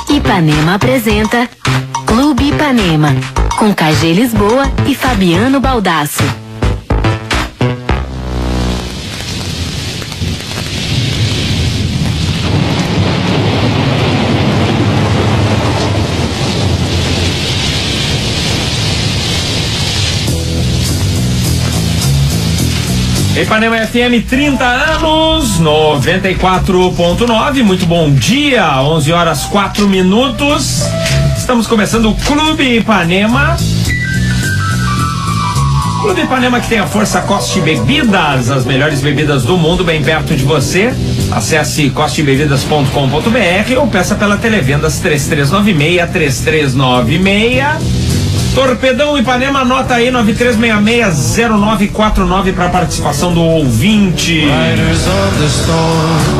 Ipanema apresenta Clube Ipanema, com KG Lisboa e Fabiano Baldasso. Ipanema FM, 30 anos, 94.9, muito bom dia, 11 horas 4 minutos, estamos começando o Clube Ipanema. Clube Ipanema, que tem a Força Coste Bebidas, as melhores bebidas do mundo, bem perto de você. Acesse costebebidas.com.br ou peça pela Televendas 3396-3396. Torpedão Ipanema, anota aí 93660949 para participação do ouvinte.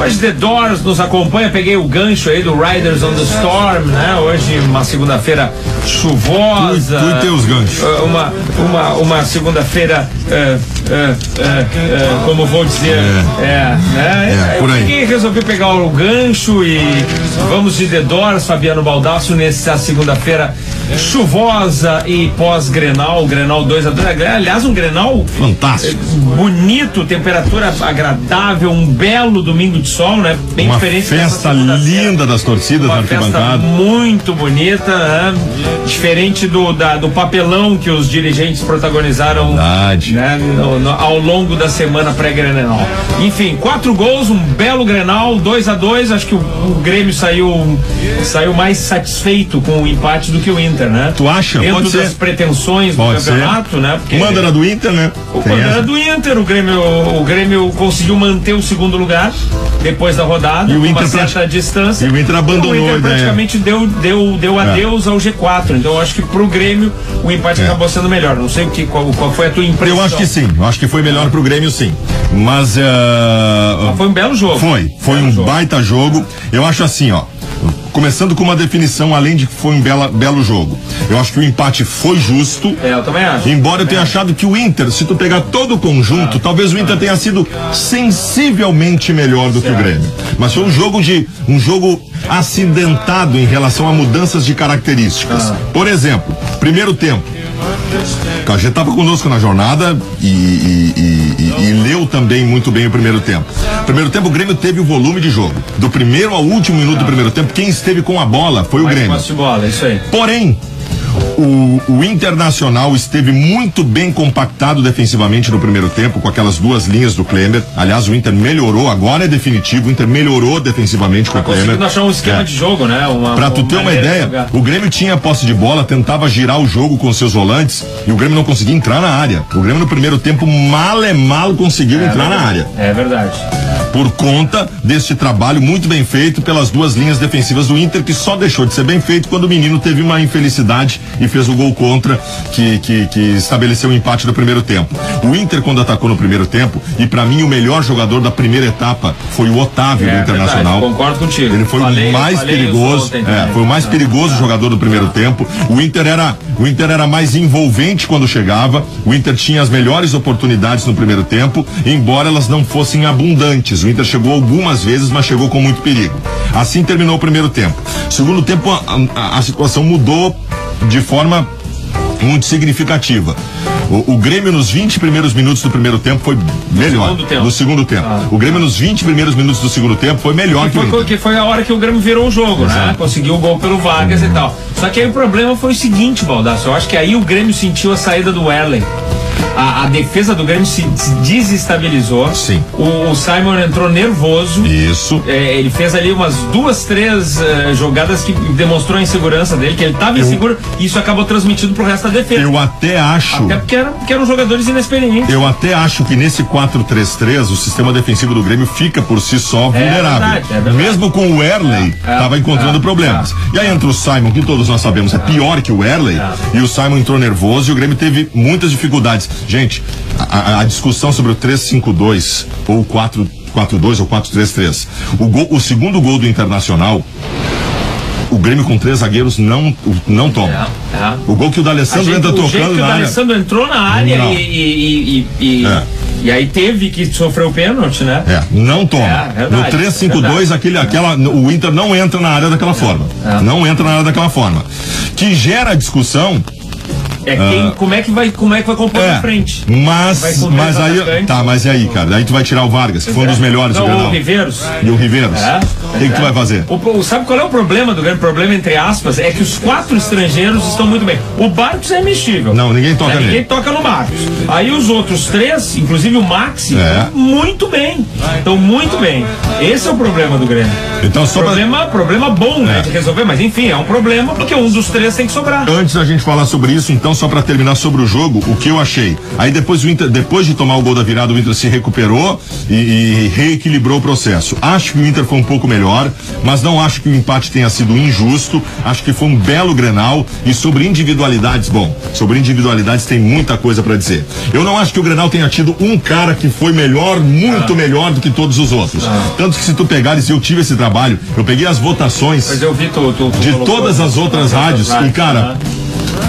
Hoje The Doors nos acompanha, peguei o gancho aí do Riders on the Storm, né? Hoje uma segunda-feira chuvosa. Tu e teus ganchos. Uma segunda-feira, como vou dizer, por aí. Eu resolvi pegar o gancho e vamos de The Doors, Fabiano Baldasso, nessa segunda-feira chuvosa e pós-Grenal, Grenal 2-2, aliás, um Grenal fantástico, bonito, temperatura agradável, um belo domingo de sol, né? Bem uma diferente. Festa linda das torcidas na arquibancada. Muito bonita, né? Diferente do papelão que os dirigentes protagonizaram, né? Ao longo da semana pré-Grenal. Enfim, 4 gols, um belo Grenal, 2-2, acho que o Grêmio saiu mais satisfeito com o empate do que o Inter, né? Tu acha? Dentro Pode das ser. pretensões do Pode campeonato, ser. né? Porque o mando era do Inter, né? O mando era do Inter, o Grêmio conseguiu manter o segundo lugar depois da rodada, e o com Inter uma certa distância. E o Inter abandonou o Inter a ideia. praticamente deu adeus ao G4. Então eu acho que pro Grêmio o empate acabou sendo melhor. Não sei qual foi a tua impressão. Eu acho que sim, eu acho que foi melhor pro Grêmio, sim. Mas foi um belo jogo. Foi um baita jogo. Eu acho assim, ó. Começando com uma definição, além de que foi um belo jogo. Eu acho que o empate foi justo. Eu também acho. Embora eu tenha achado que o Inter, se tu pegar todo o conjunto, talvez o Inter tenha sido sensivelmente melhor do que o Grêmio. Mas foi um jogo acidentado em relação a mudanças de características. Por exemplo, primeiro tempo. O KG estava conosco na jornada e leu também muito bem o primeiro tempo. Primeiro tempo o Grêmio teve o volume de jogo. Do primeiro ao último minuto do primeiro tempo, quem esteve com a bola foi o Grêmio. De bola, isso aí. Porém, o Internacional esteve muito bem compactado defensivamente no primeiro tempo, com aquelas duas linhas do Klemer. Aliás, o Inter melhorou, agora é definitivo, o Inter melhorou defensivamente com o Klemer. Conseguindo achar um esquema de jogo, né? Pra tu ter uma ideia, o Grêmio tinha a posse de bola, tentava girar o jogo com seus volantes e o Grêmio não conseguia entrar na área. O Grêmio no primeiro tempo mal conseguiu entrar na área. É verdade. Por conta deste trabalho muito bem feito pelas duas linhas defensivas do Inter, que só deixou de ser bem feito quando o menino teve uma infelicidade e fez o gol contra que estabeleceu o empate do primeiro tempo. O Inter, quando atacou no primeiro tempo, e pra mim o melhor jogador da primeira etapa foi o Otávio do Internacional. Verdade, concordo contigo. Ele foi o mais perigoso, foi o mais perigoso jogador do primeiro tempo. O Inter era mais envolvente quando chegava. O Inter tinha as melhores oportunidades no primeiro tempo, embora elas não fossem abundantes. O Inter chegou algumas vezes, mas chegou com muito perigo. Assim terminou o primeiro tempo. Segundo tempo, a situação mudou de forma muito significativa. O Grêmio nos 20 primeiros minutos do primeiro tempo foi melhor. No segundo tempo. O Grêmio nos 20 primeiros minutos do segundo tempo foi melhor que o Inter. Que foi a hora que o Grêmio virou o jogo, né? Conseguiu o gol pelo Vargas e tal. Só que aí o problema foi o seguinte, Baldasso, eu acho que aí o Grêmio sentiu a saída do Werley. A defesa do Grêmio se desestabilizou. Sim. O Simon entrou nervoso. Isso. Ele fez ali umas 2-3 jogadas que demonstrou a insegurança dele, que ele estava inseguro, e isso acabou transmitido pro resto da defesa. Eu até acho. Até porque eram jogadores inexperientes. Eu até acho que nesse 4-3-3 o sistema defensivo do Grêmio fica por si só vulnerável. É verdade. Mesmo com o Werley, estava encontrando problemas. E aí entra o Simon, que todos nós sabemos é pior que o Werley, e o Simon entrou nervoso e o Grêmio teve muitas dificuldades. Gente, a discussão sobre o 3-5-2 ou 4-4-2 ou 4-3-3. O segundo gol do Internacional, o Grêmio com 3 zagueiros não toma. O gol que o D'Alessandro entra tocando na área. O D'Alessandro entrou na área E aí teve que sofrer o pênalti, né? Não toma. No 3-5-2, o Inter não entra na área daquela forma. Não entra na área daquela forma. Que gera discussão. Como é que vai compor na frente? Mas aí, mas e aí, cara? Aí tu vai tirar o Vargas, que foi um dos melhores do Grenal. O Riveiros. E o Riveiros. O que tu vai fazer? Sabe qual é o problema do Grêmio? O problema, entre aspas, é que os 4 estrangeiros estão muito bem. O Barcos é imexível. Não, ninguém toca nele. Ninguém toca no Barcos. Aí os outros 3, inclusive o Maxi, muito bem. Estão muito bem. Esse é o problema do Grêmio. Então, problema bom, né, de resolver, mas enfim, é um problema porque um dos 3 tem que sobrar. Antes da gente falar sobre isso, então, só pra terminar sobre o jogo, o que eu achei. Aí depois o Inter, depois de tomar o gol da virada, o Inter se recuperou e reequilibrou o processo. Acho que o Inter foi um pouco melhor, mas não acho que o empate tenha sido injusto. Acho que foi um belo Grenal. E sobre individualidades, sobre individualidades tem muita coisa pra dizer. Eu não acho que o Grenal tenha tido um cara que foi melhor, muito melhor do que todos os outros. Tanto que se tu pegares, eu tive esse trabalho, eu peguei as votações de todas as outras rádios e, cara,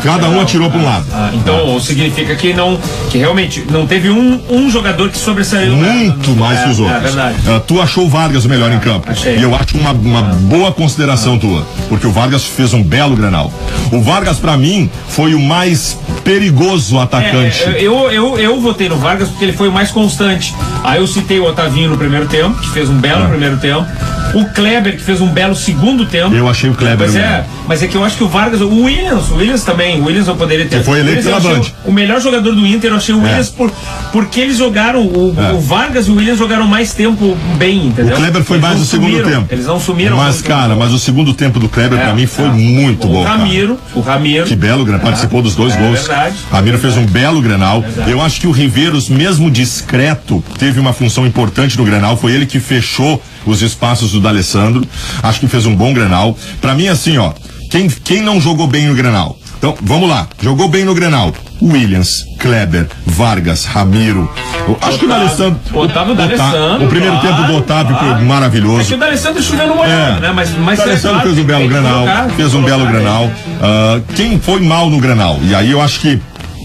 cada um atirou para um lado. Então significa que realmente não teve um jogador que sobressaiu. Muito mais que os outros. É verdade. Tu achou o Vargas o melhor em campo. Achei. E eu acho uma boa consideração tua, porque o Vargas fez um belo Grenal. O Vargas, para mim, foi o mais perigoso atacante. Eu votei no Vargas porque ele foi o mais constante. Aí eu citei o Otavinho no primeiro tempo, que fez um belo primeiro tempo. O Kleber, que fez um belo segundo tempo. Eu achei o Kleber. Mas é que eu acho que o Vargas, o Williams também. O Williams eu poderia ter. Que foi eleito pela Band. O melhor jogador do Inter, eu achei o Williams porque eles jogaram. O Vargas e o Williams jogaram mais tempo bem, entendeu? O Kleber foi mais no segundo tempo. Eles não sumiram. Mas, cara, o segundo tempo do Kleber, pra mim, foi muito bom. O Ramiro. Que belo Grenal. Participou dos 2 gols. Verdade. Ramiro fez um belo Grenal. Eu acho que o Riveiros, mesmo discreto, teve uma função importante no Grenal. Foi ele que fechou os espaços do D'Alessandro. Acho que fez um bom Grenal. Pra mim, assim, quem não jogou bem no Grenal? Então, vamos lá. Jogou bem no Grenal. Williams, Kleber, Vargas, Ramiro. Acho que o D'Alessandro. O primeiro tempo do Otávio foi maravilhoso. É que o D'Alessandro choveu no molhado, né? Mas o D'Alessandro fez um belo Grenal. Fez um belo Grenal. Quem foi mal no Grenal? E aí eu acho que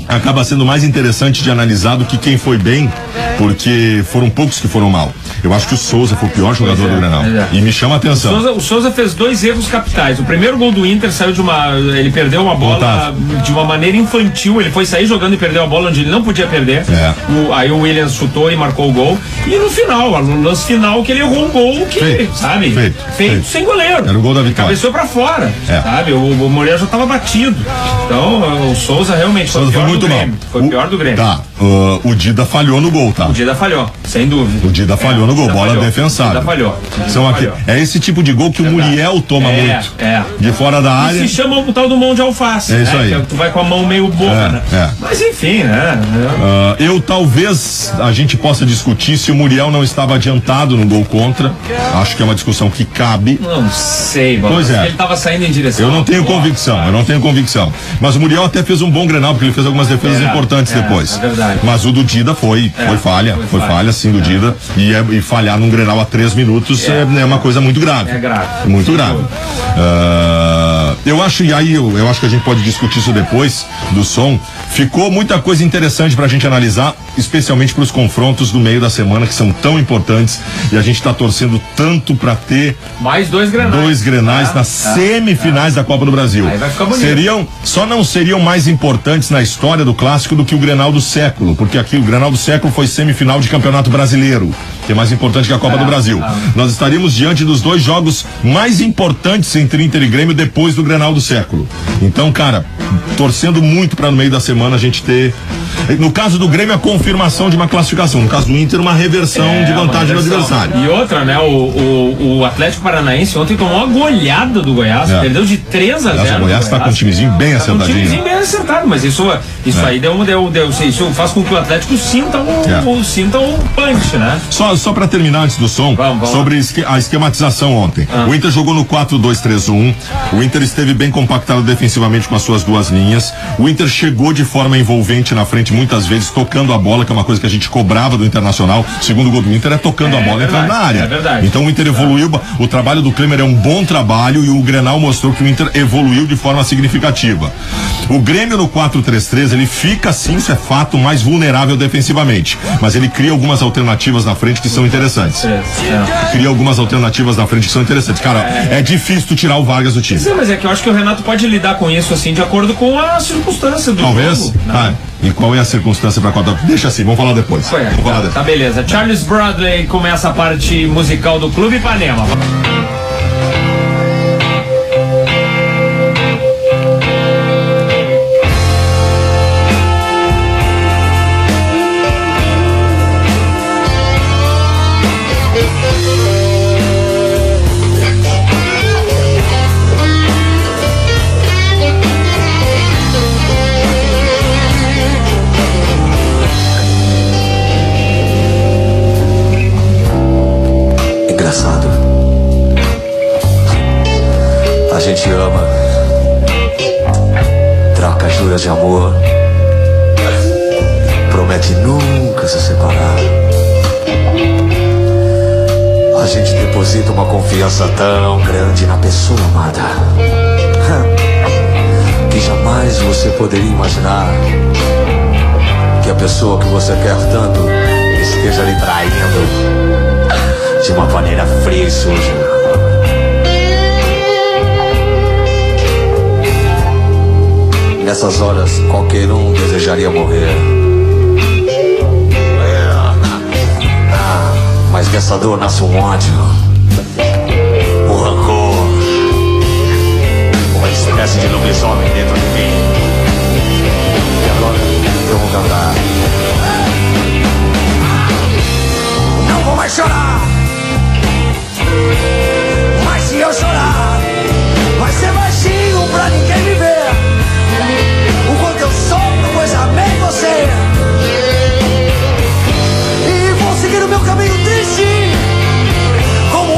acaba sendo mais interessante de analisar do que quem foi bem, porque foram poucos que foram mal. Eu acho que o Souza foi o pior jogador do Grenal. E me chama a atenção. O Souza fez 2 erros capitais. O primeiro gol do Inter saiu ele perdeu uma bola de uma maneira infantil. Ele foi sair jogando e perdeu a bola onde ele não podia perder. Aí o Williams chutou e marcou o gol. E no final, no lance final, que ele errou um gol que, feito sem goleiro. Era o gol da vitória. Cabeceou pra fora, sabe? O Moreira já tava batido. Então, o Souza realmente foi muito mal. Foi o pior do Grêmio. O Dida falhou no gol, O Dida falhou, sem dúvida. O Dida falhou no gol, bola defensável. Dida falhou. É esse tipo de gol que o Muriel toma muito. De fora da área. Se chama o tal do mão de alface. É isso aí. Que tu vai com a mão meio boca, né? Mas enfim, né? Talvez a gente possa discutir se o Muriel não estava adiantado no gol contra. Acho que é uma discussão que cabe. Não sei, pois ele estava saindo em direção. Eu não tenho convicção. Mas o Muriel até fez um bom Grenal, porque ele fez algumas defesas importantes depois. É verdade. Mas o do Dida foi falha. Foi falha, sim, do Dida. E falhar num Grenal a 3 minutos é uma coisa muito grave. É grave. Muito grave. Eu acho que a gente pode discutir isso depois do som. Ficou muita coisa interessante pra gente analisar, especialmente pros confrontos do meio da semana, que são tão importantes, e a gente tá torcendo tanto pra ter mais 2 Grenais. 2 Grenais nas semifinais da Copa do Brasil. Aí vai ficar bonito. Só não seriam mais importantes na história do clássico do que o Grenal do século, porque aqui o Grenal do século foi semifinal de Campeonato Brasileiro, que é mais importante que a Copa do Brasil. Nós estaríamos diante dos 2 jogos mais importantes entre Inter e Grêmio depois do Grenal do século. Então, cara, torcendo muito pra no meio da semana a gente ter, no caso do Grêmio, a confirmação de uma classificação, no caso do Inter, uma reversão de vantagem do adversário. E outra, né, o Atlético Paranaense ontem tomou uma goleada do Goiás, perdeu de 3-0. O Goiás tá com um timezinho bem acertadinho. Um timezinho bem acertado, mas isso aí isso faz com que o Atlético sinta um punch, né? Só pra terminar antes do som, sobre a esquematização ontem. O Inter jogou no 4-2-3-1, o Inter esteve bem compactado defensivamente com as suas 2 linhas, o Inter chegou de forma envolvente na frente principalmente muitas vezes tocando a bola, que é uma coisa que a gente cobrava do Internacional. O segundo gol do Inter é tocando a bola, entrando na área. É verdade. Então o Inter evoluiu, o trabalho do Klemer é um bom trabalho e o Grenal mostrou que o Inter evoluiu de forma significativa. O Grêmio no 4-3-3, ele fica sim, isso é fato, mais vulnerável defensivamente, mas ele cria algumas alternativas na frente que são interessantes. Cria algumas alternativas na frente que são interessantes. Cara, é difícil tu tirar o Vargas do time. Sim, mas é que eu acho que o Renato pode lidar com isso assim, de acordo com a circunstância do Talvez. jogo. E qual é a circunstância para qual? Deixa assim, vamos falar depois. Vamos falar depois. Tá, beleza. Charles Bradley começa a parte musical do Clube Ipanema. A gente ama, troca juras de amor, promete nunca se separar. A gente deposita uma confiança tão grande na pessoa amada que jamais você poderia imaginar que a pessoa que você quer tanto esteja lhe traindo de uma maneira fria e suja. Nessas horas, qualquer um desejaria morrer. Mas dessa dor nasce um ódio, um rancor, uma espécie de lobisomem dentro de mim. E agora eu vou cantar. Não vou mais chorar, mas se eu chorar, vai ser baixinho pra ninguém me ver. O quanto eu sofro, pois amei você. E vou seguir o meu caminho triste, como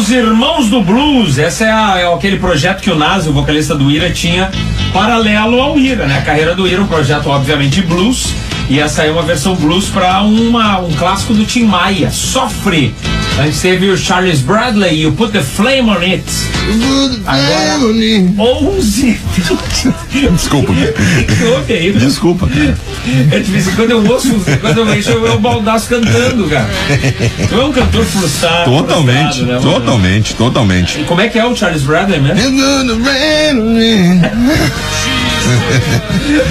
Os Irmãos do Blues, essa é aquele projeto que o Nazi, o vocalista do Ira, tinha paralelo ao Ira, né? A carreira do Ira, um projeto obviamente de blues, e essa é uma versão blues para um clássico do Tim Maia, Sofre. A gente teve o Charles Bradley, You Put the Flame on It. Agora, 11. Desculpa. O que houve aí? Desculpa. É difícil, quando eu ouço, quando eu vejo o Baldasso cantando, cara. Tu é um cantor frustrado. Totalmente, frustrado, né, totalmente. E como é que é o Charles Bradley mesmo?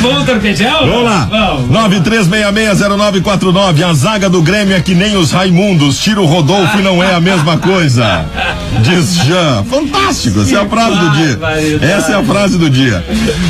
Vamos torpedear? Vamos lá. 93660949. A zaga do Grêmio é que nem os Raimundos. Tira o Rodolfo e não é a mesma coisa. Diz Jean. Fantástico. Essa é a frase do dia. Essa é a frase do dia.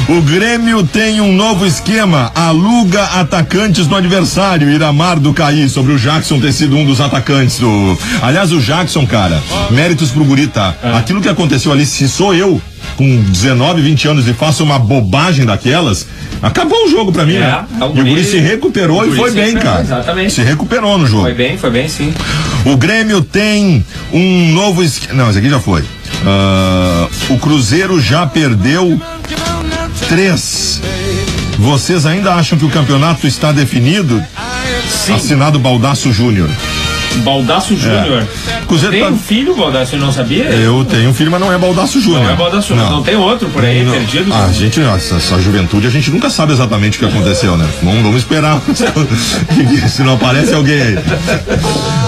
O Grêmio tem um novo esquema. Aluga atacantes do adversário. Iramar do Caí, sobre o Jackson ter sido um dos atacantes do. Aliás, o Jackson, cara, méritos pro guri, tá? Aquilo que aconteceu ali, se sou eu com 19, 20 anos e faço uma bobagem daquelas, acabou o jogo pra mim, né? E o guri se recuperou e foi bem, cara. Exatamente. Se recuperou no jogo. Foi bem sim. O Grêmio tem um novo esquema. Não, esse aqui já foi. O Cruzeiro já perdeu 3. Vocês ainda acham que o campeonato está definido? Sim. Assinado Baldasso Júnior. Baldasso Júnior. Tem um filho, Baldasso, eu não sabia? Eu tenho um filho, mas não é Baldasso Júnior. Não é Baldasso Júnior, não tem outro por aí perdido? A gente, essa juventude, a gente nunca sabe exatamente o que aconteceu, né? Vamos esperar. Se não aparece alguém aí.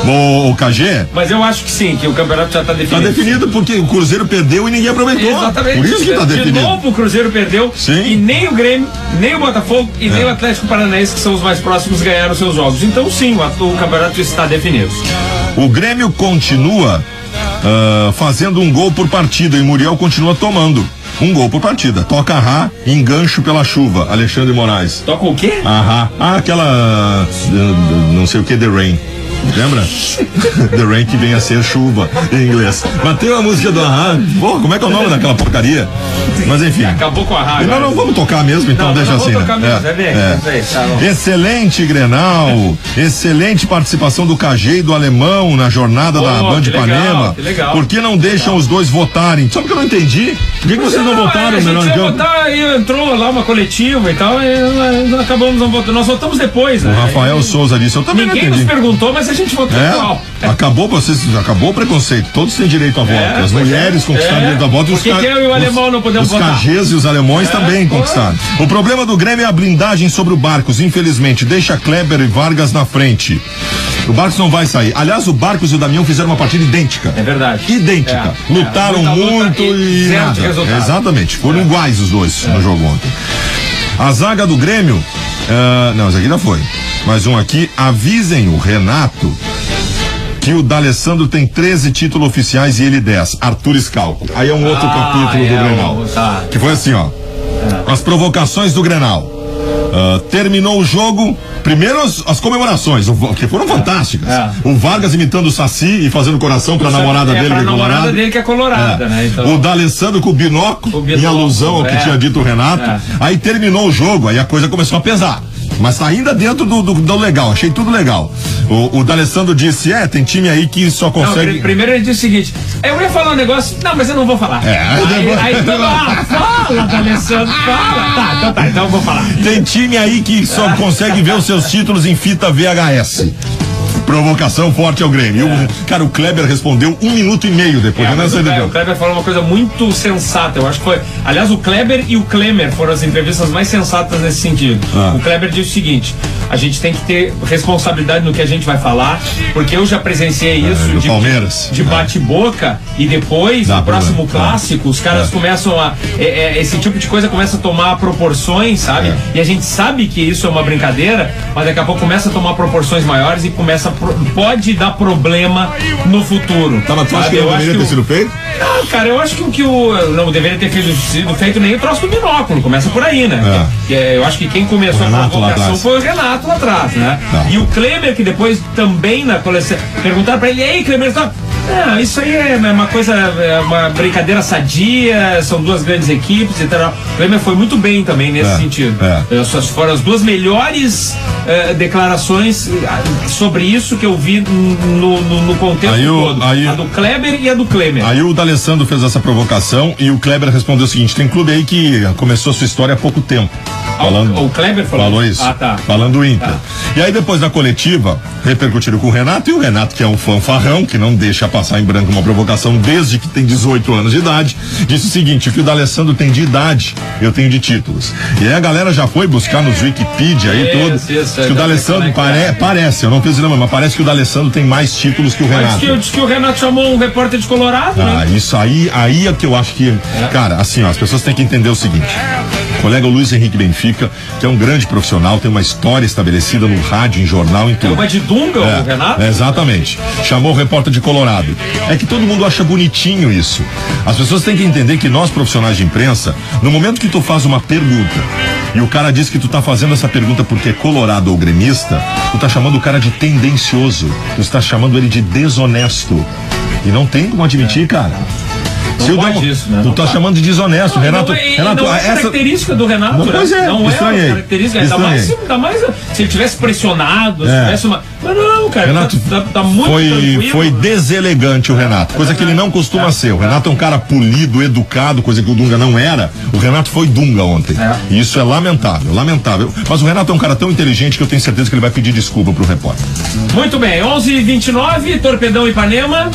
O KG? Mas eu acho que sim, que o campeonato já está definido. Está definido porque o Cruzeiro perdeu e ninguém aproveitou. Exatamente. Por isso que está definido. De novo o Cruzeiro perdeu. Sim. E nem o Grêmio, nem o Botafogo e nem o Atlético Paranaense, que são os mais próximos, ganharam seus jogos. Então sim, o campeonato está definido. O Grêmio continua fazendo um gol por partida e Muriel continua tomando um gol por partida. Toca Rá, engancho pela chuva. Alexandre Moraes. Toca o quê? Aquela não sei o que, The Rain. Lembra? The Rain, que vem a ser chuva em inglês. Mas tem uma música do Ahá. Pô, como é que é o nome daquela porcaria? Mas enfim. Acabou com a Ahá. Não, vamos tocar mesmo, então não, deixa não assim. Vamos tocar mesmo, Excelente Grenal, excelente participação do KG e do Alemão na jornada da Band Ipanema. Legal. Por que não deixam os dois votarem? Sabe que eu não entendi? Por que vocês não votaram? A gente ia votar e entrou lá uma coletiva e tal, e acabamos não votando. Nós votamos depois, né? O Rafael Souza disse, eu também Ninguém não entendi. nos perguntou, mas a gente votou igual. Acabou o preconceito. Todos têm direito a voto. As mulheres conquistaram direito a voto. Por que eu e o alemão não podemos votar? Os KGs e os alemães também conquistaram. O problema do Grêmio é a blindagem sobre o Barcos. Infelizmente, deixa Kleber e Vargas na frente. O Barcos não vai sair. Aliás, o Barcos e o Damião fizeram uma partida idêntica. É verdade. Idêntica. Lutaram muito e nada. Exatamente. Foram iguais os dois no jogo ontem. A zaga do Grêmio. Não, esse aqui já foi. Mais um aqui. Avisem o Renato que o D'Alessandro tem 13 títulos oficiais e ele 10. Arthur Scalco. Aí é um outro capítulo do Grenal. Que foi assim, ó. As provocações do Grenal. Terminou o jogo. Primeiro as comemorações, que foram fantásticas. O Vargas imitando o Saci e fazendo coração pra namorada dele, que é colorada. Namorada dele que é colorada, né? Então... O D'Alessandro com o binóculo, em alusão ao que tinha dito o Renato. Aí terminou o jogo, aí a coisa começou a pesar. Mas tá ainda dentro do legal, achei tudo legal. O D'Alessandro disse, tem time aí que só consegue... Não, primeiro ele disse o seguinte, eu ia falar um negócio, não, mas eu não vou falar. Fala, D'Alessandro, fala. Tá, então eu vou falar. Tem time aí que só consegue ver os seus títulos em fita VHS. Provocação forte ao Grêmio. O Kleber respondeu 1 minuto e meio depois. O Kleber falou uma coisa muito sensata. Eu acho que foi. Aliás, o Kleber e o Klemer foram as entrevistas mais sensatas nesse sentido. O Kleber disse o seguinte: a gente tem que ter responsabilidade no que a gente vai falar, porque eu já presenciei isso de Palmeiras. De bate-boca, e depois, no próximo clássico, os caras começam a. Esse tipo de coisa começa a tomar proporções, sabe? E a gente sabe que isso é uma brincadeira, mas daqui a pouco começa a tomar proporções maiores e pode dar problema no futuro. Mas tu acha que não deveria ter sido feito? Não, cara, eu acho que não deveria ter sido feito nem o troço do binóculo. Começa por aí, né? Eu acho que quem começou a provocação foi o Renato lá atrás, né? E o Klemer, que depois também na coleção perguntaram pra ele, ei, Klemer, Não, isso aí é uma coisa, é uma brincadeira sadia, são duas grandes equipes e tal. O Grêmio foi muito bem também nesse sentido. Essas foram as duas declarações declarações sobre isso que eu vi no contexto todo. A do Kleber e a do Klemer. Aí o D'Alessandro fez essa provocação e o Kleber respondeu o seguinte: tem clube aí que começou a sua história há pouco tempo. O Kleber falou isso. Tá. Falando do Inter. E aí depois da coletiva, repercutiram com o Renato, e o Renato, que é um fanfarrão, que não deixa passar em branco uma provocação desde que tem 18 anos de idade, disse o seguinte: o que o D'Alessandro tem de idade, eu tenho de títulos. E aí a galera já foi buscar nos Wikipedia aí tudo. Que o D'Alessandro parece, eu não fiz nome, mas parece que o D'Alessandro tem mais títulos que o Renato. Diz que o Renato chamou um repórter de Colorado, né? Isso aí é que eu acho que, cara, assim, ó, as pessoas têm que entender o seguinte: o colega Luiz Henrique Benfica, que é um grande profissional, tem uma história estabelecida no rádio, em jornal, em tudo. É uma de Dunga, o Renato? Exatamente. Chamou o repórter de Colorado. É que todo mundo acha bonitinho isso. As pessoas têm que entender que nós, profissionais de imprensa, no momento que tu faz uma pergunta e o cara diz que tu tá fazendo essa pergunta porque é colorado ou gremista, tu tá chamando o cara de tendencioso, tu está chamando ele de desonesto. E não tem como admitir, cara. Não pode isso, né? Tu tá chamando de desonesto, Renato. Não é característica do Renato, não, pois é, não estranhei. É uma característica. Ainda mais se ele tivesse pressionado, se tivesse uma. Mas não, cara, Renato tá muito tranquilo. Foi deselegante o Renato, coisa que ele não costuma ser. O Renato é um cara polido, educado, coisa que o Dunga não era. O Renato foi Dunga ontem. E isso é lamentável. Mas o Renato é um cara tão inteligente que eu tenho certeza que ele vai pedir desculpa pro repórter. Muito bem, 11h29, Torpedão Ipanema.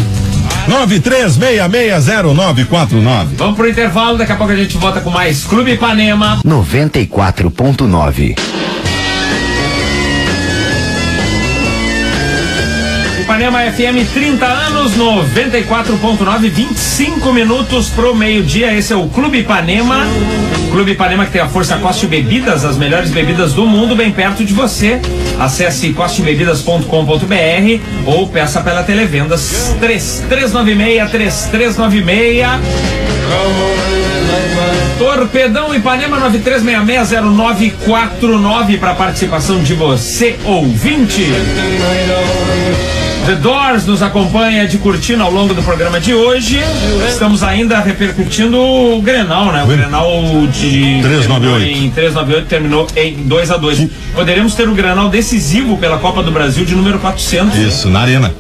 93660949. Vamos pro intervalo, daqui a pouco a gente volta com mais Clube Ipanema 94.9. Ipanema FM 30 anos, 94.9, 25 minutos pro meio-dia. Esse é o Clube Ipanema. Clube Ipanema, que tem a Força Coste Bebidas, as melhores bebidas do mundo, bem perto de você. Acesse costebebidas.com.br ou peça pela Televendas 3396. Torpedão Ipanema 93660949 para participação de você, ouvinte. The Doors nos acompanha de Cortina ao longo do programa de hoje. Estamos ainda repercutindo o Grenal, né? O Grenal de 398 terminou em 2-2. Poderemos ter o Grenal decisivo pela Copa do Brasil de número 400. Isso, na Arena.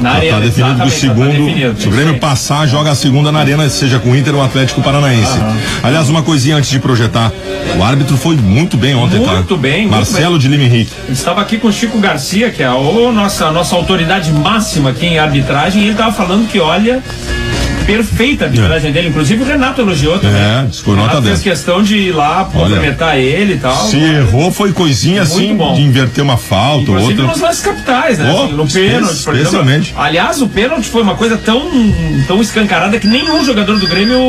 Tá definido do segundo. Se o Grêmio passar, joga a segunda na Arena, seja com o Inter ou Atlético Paranaense. Aliás, uma coisinha antes de projetar. O árbitro foi muito bem ontem, muito bem. Marcelo de Lima Henrique. Estava aqui com o Chico Garcia, que é a nossa autoridade máxima aqui em arbitragem, e ele estava falando que, olha, perfeita a arbitragem dele, inclusive o Renato elogiou também. Foi nota 10. Fez questão de ir lá cumprimentar ele e tal. Se errou, foi coisinha assim, de inverter uma falta ou outra. Nos lances capitais, né? Assim, no pênalti, por exemplo. Aliás, o pênalti foi uma coisa tão escancarada que nenhum jogador do Grêmio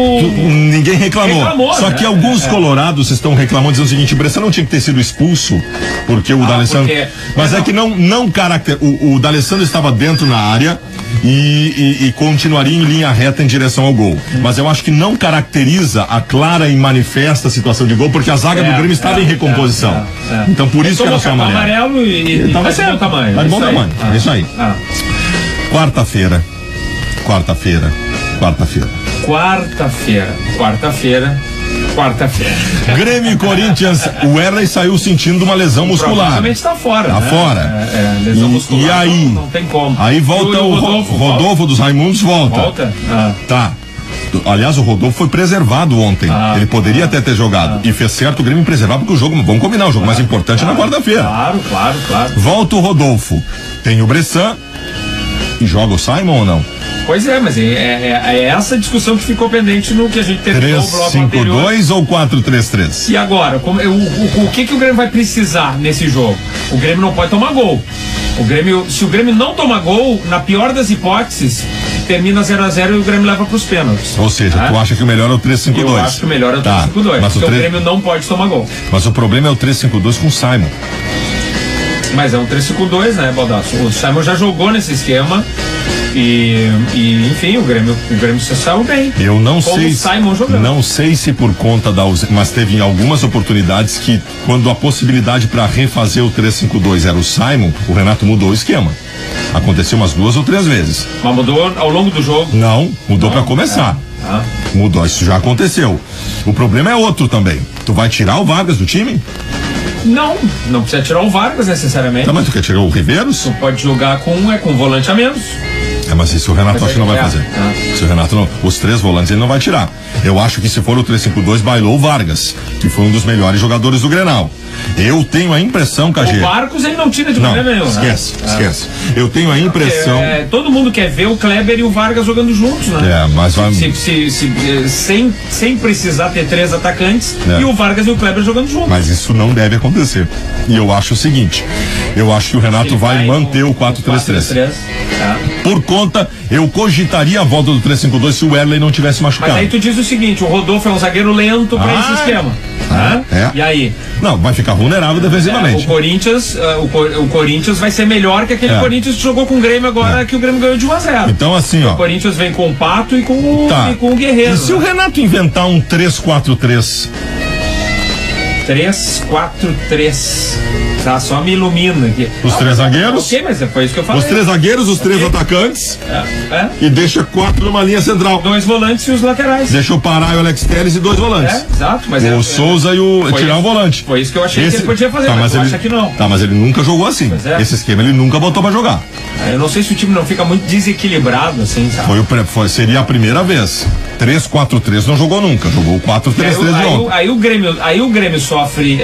ninguém reclamou. Só que alguns colorados estão reclamando, dizendo o seguinte: o Bressan não tinha que ter sido expulso, porque o D'Alessandro. Mas é que não caracter. O D'Alessandro estava dentro na área e continuaria em linha reta em direção ao gol. Mas eu acho que não caracteriza a clara e manifesta situação de gol, porque a zaga do Grêmio estava em recomposição. Então por isso que era só amarelo e tá de bom tamanho. Tá de bom tamanho. É isso aí. Quarta-feira. Grêmio e Corinthians, o Erley saiu sentindo uma lesão muscular. Provavelmente tá fora. Fora. Lesão muscular. E aí? Não tem como. Aí volta o Rodolfo dos Raimundos, volta. Tá. Aliás, o Rodolfo foi preservado ontem. Ele poderia até ter jogado. E fez certo o Grêmio preservar, porque o jogo, vamos combinar, o jogo mais importante é na quarta-feira. Claro. Volta o Rodolfo. Tem o Bressan. E joga o Simon ou não? Pois é, mas é essa discussão que ficou pendente no que a gente terminou o bloco anterior. 3-5-2 ou 4-3-3? E agora, o que o Grêmio vai precisar nesse jogo? O Grêmio não pode tomar gol. Se o Grêmio não tomar gol, na pior das hipóteses, termina 0-0 e o Grêmio leva para os pênaltis. Ou seja, tu acha que o melhor é o 3-5-2? Eu acho que o melhor é o 3-5-2, porque o Grêmio não pode tomar gol. Mas o problema é o 3-5-2 com o Simon. Mas é um 3-5-2, né, Baldasso? O Simon já jogou nesse esquema Enfim, o Grêmio se saiu bem. Eu não sei. Simon jogando. Não sei se por conta da ausência, mas teve algumas oportunidades que, quando a possibilidade para refazer o 3-5-2 era o Simon, o Renato mudou o esquema. Aconteceu umas 2 ou 3 vezes. Mas mudou ao longo do jogo? Não, mudou para começar. Mudou, isso já aconteceu. O problema é outro também. Tu vai tirar o Vargas do time? Não precisa tirar o Vargas necessariamente. Tá, mas tu quer tirar o Riveiros? Tu pode jogar com volante a menos. Mas isso o Renato acho que não vai fazer. Se o Renato não, os 3 volantes ele não vai tirar. Eu acho que se for o 3-5-2, bailou o Vargas, que foi um dos melhores jogadores do Grenal. Eu tenho a impressão, KG. O Marcos ele não tira de maneira nenhuma. Esquece. Eu tenho a impressão. Todo mundo quer ver o Kleber e o Vargas jogando juntos, né? Mas vai. Sem precisar ter 3 atacantes e o Vargas e o Kleber jogando juntos. Mas isso não deve acontecer. E eu acho o seguinte: eu acho que o Renato vai manter o 4-3-3. Por conta, eu cogitaria a volta do 3-5-2 se o Erley não tivesse machucado. Mas aí tu diz o seguinte: o Rodolfo é um zagueiro lento para esse esquema. E aí? Não, vai ficar vulnerável defensivamente. O Corinthians vai ser melhor que aquele Corinthians que jogou com o Grêmio agora, que o Grêmio ganhou de 1-0. Então assim, O Corinthians vem com o Pato e com o Guerreiro. E se o Renato inventar um 3-4-3? 3-4-3. Tá, só me ilumina aqui. Os 3 zagueiros? Ok, mas foi isso que eu falei. Os 3 zagueiros, os 3 atacantes. E deixa 4 numa linha central. 2 volantes e os laterais. Deixa o Pará e o Alex Telles e 2 volantes. Exato. Mas o Souza e o... tirar um volante. Foi isso que eu achei que ele podia fazer, mas eu acho que não. Tá, mas ele nunca jogou assim. Esse esquema ele nunca botou pra jogar. Eu não sei se o time não fica muito desequilibrado, assim, sabe? Seria a primeira vez. 3-4-3 não jogou nunca. Jogou 4-3-3 de ontem. Aí o Grêmio sofre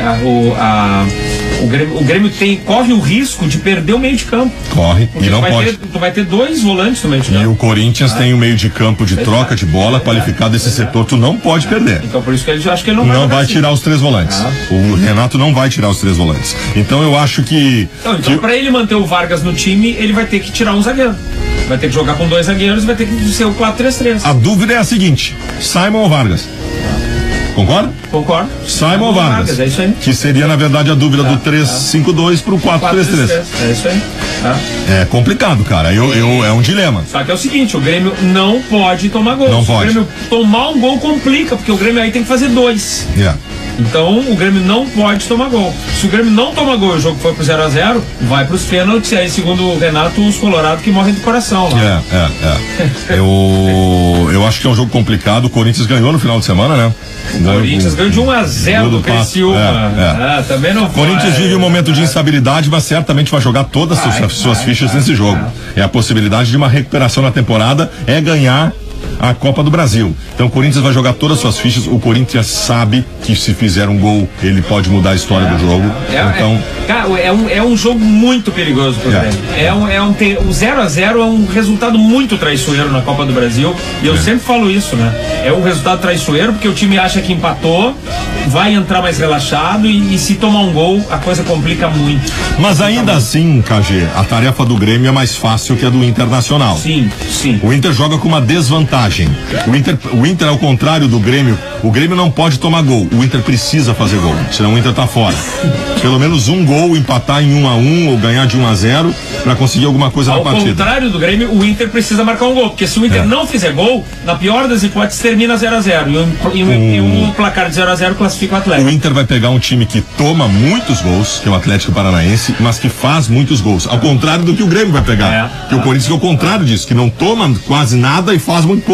o Grêmio corre o risco de perder o meio de campo. Corre, e não pode. Tu vai ter 2 volantes no meio de campo. E o Corinthians tem um meio de campo de troca de bola qualificado desse setor, tu não pode perder. Então por isso que ele acho que ele não vai tirar os 3 volantes. O Renato não vai tirar os 3 volantes. Então eu acho que... Então pra ele manter o Vargas no time, ele vai ter que tirar um zagueiro. Vai ter que jogar com 2 zagueiros, vai ter que ser o 4-3-3. A dúvida é a seguinte: Simon ou Vargas? Concorda? Concordo. Simon ou Vargas? É isso aí. Que seria, na verdade, a dúvida do 3-5-2 pro 4-3-3. É isso aí. É complicado, cara. É um dilema. Só que é o seguinte: o Grêmio não pode tomar gol. Não pode. O Grêmio tomar um gol complica, porque o Grêmio aí tem que fazer 2. Então o Grêmio não pode tomar gol. Se o Grêmio não toma gol e o jogo for pro 0-0, vai pros pênaltis. E aí, segundo o Renato, os colorados que morrem do coração lá. Eu acho que é um jogo complicado. O Corinthians ganhou no final de semana, né? O Corinthians ganhou de 1-0 do Criciúma. Também não. Corinthians vive um momento de instabilidade, mas certamente vai jogar todas as suas fichas nesse jogo. É a possibilidade de uma recuperação na temporada, é ganhar a Copa do Brasil. Então o Corinthians vai jogar todas as suas fichas. O Corinthians sabe que se fizer um gol, ele pode mudar a história do jogo. Cara, é um jogo muito perigoso pro Grêmio. O 0-0 é um resultado muito traiçoeiro na Copa do Brasil. E eu sempre falo isso, né? É um resultado traiçoeiro porque o time acha que empatou, vai entrar mais relaxado e se tomar um gol, a coisa complica muito. Mas ainda assim, KG, a tarefa do Grêmio é mais fácil que a do Internacional. Sim. O Inter joga com uma desvantagem. O Inter, ao contrário do Grêmio, o Grêmio não pode tomar gol. O Inter precisa fazer gol, senão o Inter tá fora. Pelo menos um gol, empatar em 1-1 ou ganhar de 1-0 para conseguir alguma coisa na partida. Ao contrário do Grêmio, o Inter precisa marcar um gol, porque se o Inter não fizer gol, na pior das hipóteses termina 0-0 e o placar de 0-0 classifica o Atlético. O Inter vai pegar um time que toma muitos gols, que é o Atlético Paranaense, mas que faz muitos gols, ao contrário do que o Grêmio vai pegar. Que o Corinthians é o contrário disso, que não toma quase nada e faz muito pouco.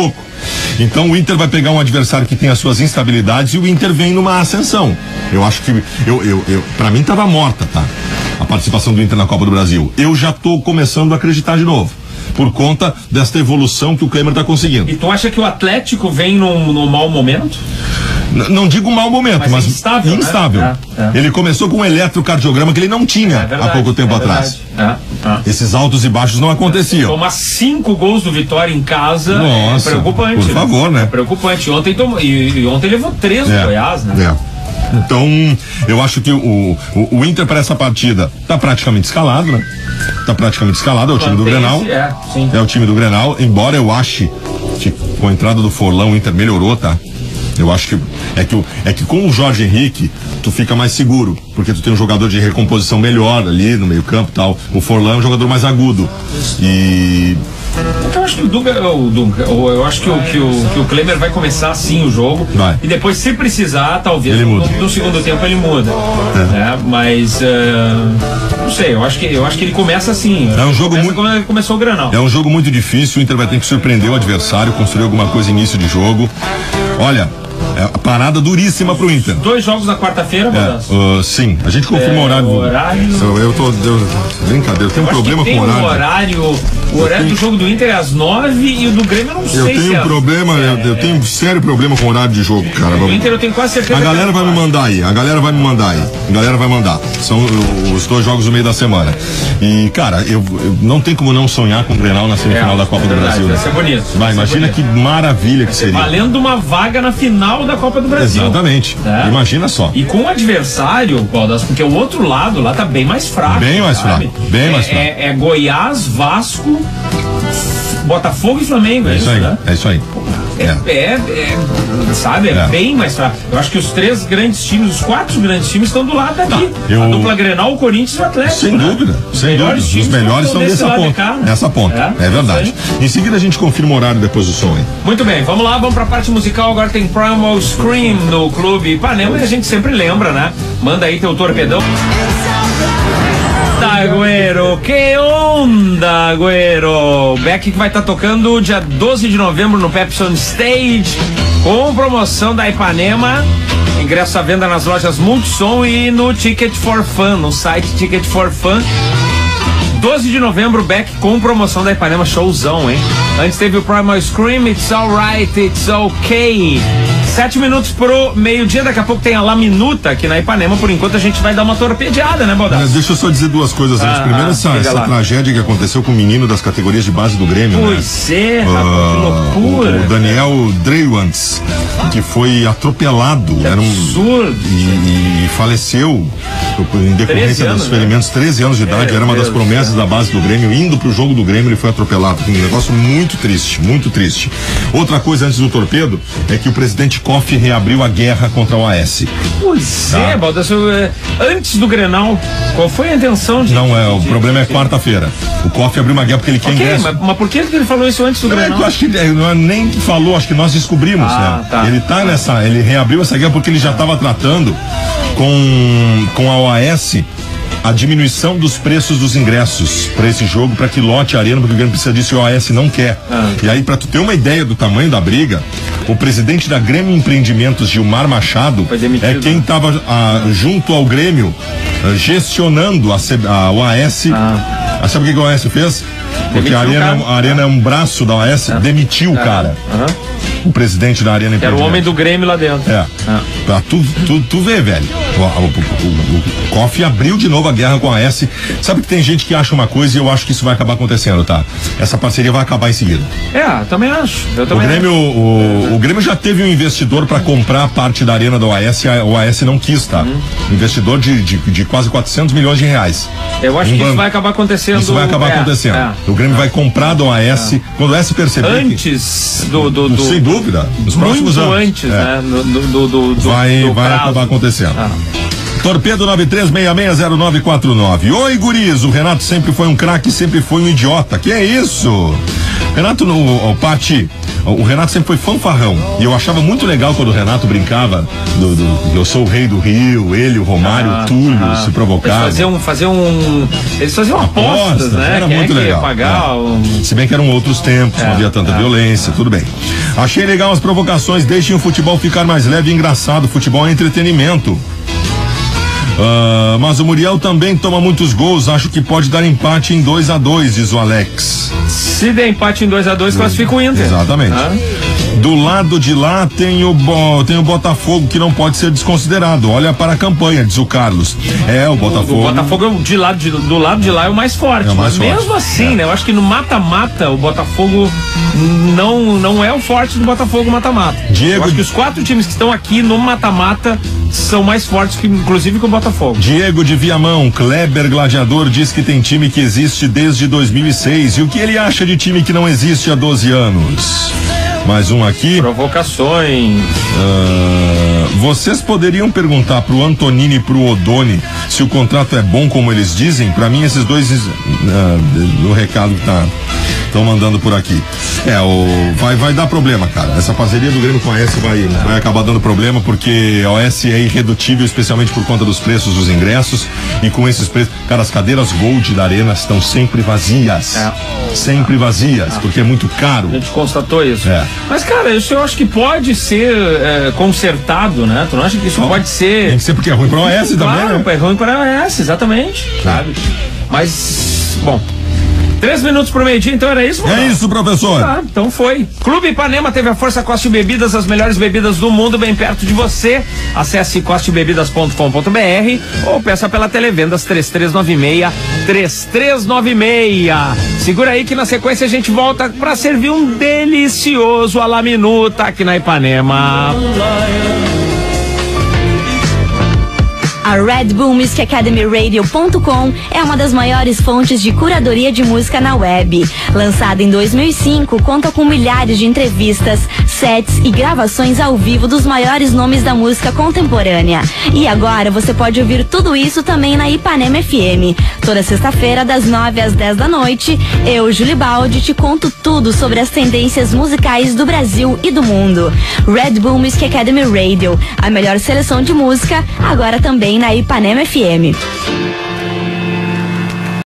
Então o Inter vai pegar um adversário que tem as suas instabilidades e o Inter vem numa ascensão. Eu acho que pra mim tava morta, tá? A participação do Inter na Copa do Brasil. Eu já tô começando a acreditar de novo, por conta desta evolução que o Klemer tá conseguindo. E tu acha que o Atlético vem num mau momento? Não digo mau momento, mas instável. Né? Ele começou com um eletrocardiograma que ele não tinha há pouco tempo atrás. Esses altos e baixos não aconteciam. Tomar 5 gols do Vitória em casa é preocupante. Por favor, né? É preocupante. Ontem levou 3 do Goiás, né? Então, eu acho que o Inter para essa partida tá praticamente escalado, né? Tá praticamente escalado, é o time do Grenal. É o time do Grenal, embora eu ache que com a entrada do Forlão o Inter melhorou, tá? Eu acho que é que com o Jorge Henrique tu fica mais seguro, porque tu tem um jogador de recomposição melhor ali no meio campo e tal. O Forlan é um jogador mais agudo. E eu acho que eu acho que o Klemer vai começar assim o jogo. Vai. E depois, se precisar, talvez ele muda. No segundo tempo ele muda. Mas não sei, eu acho que ele começa assim. É um jogo muito. Como ele começou o Granal. É um jogo muito difícil, o Inter vai ter que surpreender o adversário, construir alguma coisa no início de jogo. Olha, a parada duríssima pro Inter. 2 jogos na quarta-feira, sim, a gente confirma o horário. Brincadeira, eu tenho um problema com o horário. O horário do jogo do Inter é às 9 e o do Grêmio eu não sei. Eu tenho um sério problema com o horário de jogo, cara. O Inter eu tenho quase certeza. A galera vai me mandar aí. São os 2 jogos no meio da semana. E, cara, eu não tem como não sonhar com o Grenal na semifinal da Copa do Brasil. Vai ser bonito. Imagina que maravilha que seria. Valendo uma vaga na final da Copa do Brasil. Exatamente. Imagina só. E com o adversário, Baldas, porque o outro lado lá tá bem mais fraco. Bem mais fraco. É Goiás, Vasco, Botafogo e Flamengo. É isso aí. Né? É isso aí. Bem mais fraco. Eu acho que os 3 grandes times, os 4 grandes times estão do lado daqui. A dupla Grenal, o Corinthians e o Atlético. Sem dúvida. Os melhores estão nessa ponta. É verdade. Em seguida a gente confirma o horário depois do som, hein? Muito bem, vamos lá, vamos pra parte musical. Agora tem Primal Scream no Clube Ipanema e a gente sempre lembra, né? Manda aí teu torpedão. Agüero, que onda, Agüero. Beck que vai estar tocando dia 12 de novembro no Pepsi on Stage, com promoção da Ipanema. Ingresso à venda nas lojas Multissom e no Ticket for Fun, no site Ticket for Fun. 12 de novembro, Beck com promoção da Ipanema, showzão, hein? Antes teve o Primal Scream, It's Alright, It's Okay. 7 minutos pro meio-dia, daqui a pouco tem a La Minuta aqui na Ipanema. Por enquanto a gente vai dar uma torpedeada, né, Baldassi? Deixa eu só dizer 2 coisas antes. Primeiro, essa tragédia que aconteceu com o menino das categorias de base do Grêmio, pois é, rapaz, que loucura. O Daniel Dreywands, que foi atropelado. Era um absurdo. E faleceu em decorrência dos ferimentos, 13 anos de idade. Era uma das promessas da base do Grêmio. Indo pro jogo do Grêmio, ele foi atropelado. Um negócio muito triste, muito triste. Outra coisa antes do torpedo é que o presidente Kofi reabriu a guerra contra o AS. Pois é, Baldas, antes do Grenal, qual foi a intenção de... Não, o problema é quarta-feira. O Kofi abriu uma guerra porque ele quer ingresso. Mas por que ele falou isso antes do Grenal? Eu acho que nem falou, acho que nós descobrimos, né? Tá. Ele reabriu essa guerra porque ele já estava tratando com a OAS a diminuição dos preços dos ingressos para esse jogo, para que lote a arena, porque o Grêmio precisa disso e o OAS não quer. E aí, para tu ter uma ideia do tamanho da briga, o presidente da Grêmio Empreendimentos, Gilmar Machado, é quem estava junto ao Grêmio gestionando a OAS. Sabe o que a OAS fez? Porque a arena é um braço da OAS, demitiu o cara. O presidente da Arena Empreendimentos. Era o homem do Grêmio lá dentro. Pra tu ver, velho. O Kofi abriu de novo a guerra com a AS. Sabe que tem gente que acha uma coisa e eu acho que isso vai acabar acontecendo, tá? Essa parceria vai acabar em seguida. Também acho. O Grêmio já teve um investidor para comprar parte da arena da OAS e a OAS não quis, tá? Investidor de quase 400 milhões de reais. Eu acho que isso vai acabar acontecendo. Isso vai acabar acontecendo. O Grêmio vai comprar da OAS quando o OAS perceber. Antes sem dúvida. Nos próximos anos. Muito antes, né? Vai acabar acontecendo. Torpedo 93660949. Oi, guris, o Renato sempre foi um craque, sempre foi um idiota. Que é isso? Renato, Pati, o Renato sempre foi fanfarrão. E eu achava muito legal quando o Renato brincava eu sou o rei do Rio, ele, o Romário, o Túlio se provocavam. Eles faziam apostas, né? Era muito legal. Se bem que eram outros tempos, não havia tanta violência, tudo bem. Achei legal as provocações, deixem o futebol ficar mais leve e engraçado. Futebol é entretenimento. Mas o Muriel também toma muitos gols. Acho que pode dar empate em 2-2, diz o Alex. Se der empate em 2-2, classifica o Inter. Exatamente. Do lado de lá tem o Botafogo, que não pode ser desconsiderado. Olha para a campanha, diz o Carlos. O Botafogo. O Botafogo do lado de lá é o mais forte. Mesmo assim, né? Eu acho que no mata-mata o Botafogo não é o forte do Botafogo mata-mata. Eu acho que os 4 times que estão aqui no mata-mata são mais fortes, inclusive, que o Botafogo. Diego de Viamão, Kleber Gladiador diz que tem time que existe desde 2006. E o que ele acha de time que não existe há 12 anos? Mais um aqui. Provocações. Vocês poderiam perguntar pro Antonini e pro Odoni se o contrato é bom como eles dizem? Pra mim esses dois, o recado que estão mandando por aqui. Vai dar problema, cara. Essa parceria do Grêmio com a S vai acabar dando problema, porque a OS é irredutível, especialmente por conta dos preços dos ingressos, e com esses preços, cara, as cadeiras Gold da Arena estão sempre vazias. Sempre vazias, porque é muito caro. A gente constatou isso. É. Mas, cara, isso eu acho que pode ser consertado, né? Tu não acha que isso pode ser... Tem que ser porque é ruim pra OS também, né? É ruim pra OS, exatamente. Sabe? Mas, bom... 3 minutos pro meio-dia, então era isso? É isso, professor. Então foi. Clube Ipanema teve a Força Coste Bebidas, as melhores bebidas do mundo, bem perto de você. Acesse costebebidas.com.br ou peça pela Televendas 3396-3396. Segura aí que na sequência a gente volta pra servir um delicioso à la minuta aqui na Ipanema. A Red Bull Music Academy Radio.com é uma das maiores fontes de curadoria de música na web. Lançada em 2005, conta com milhares de entrevistas, sets e gravações ao vivo dos maiores nomes da música contemporânea. E agora você pode ouvir tudo isso também na Ipanema FM. Toda sexta-feira, das 9 às 10 da noite, eu, Julie Baldi, te conto tudo sobre as tendências musicais do Brasil e do mundo. Red Bull Music Academy Radio, a melhor seleção de música, agora também na Ipanema FM.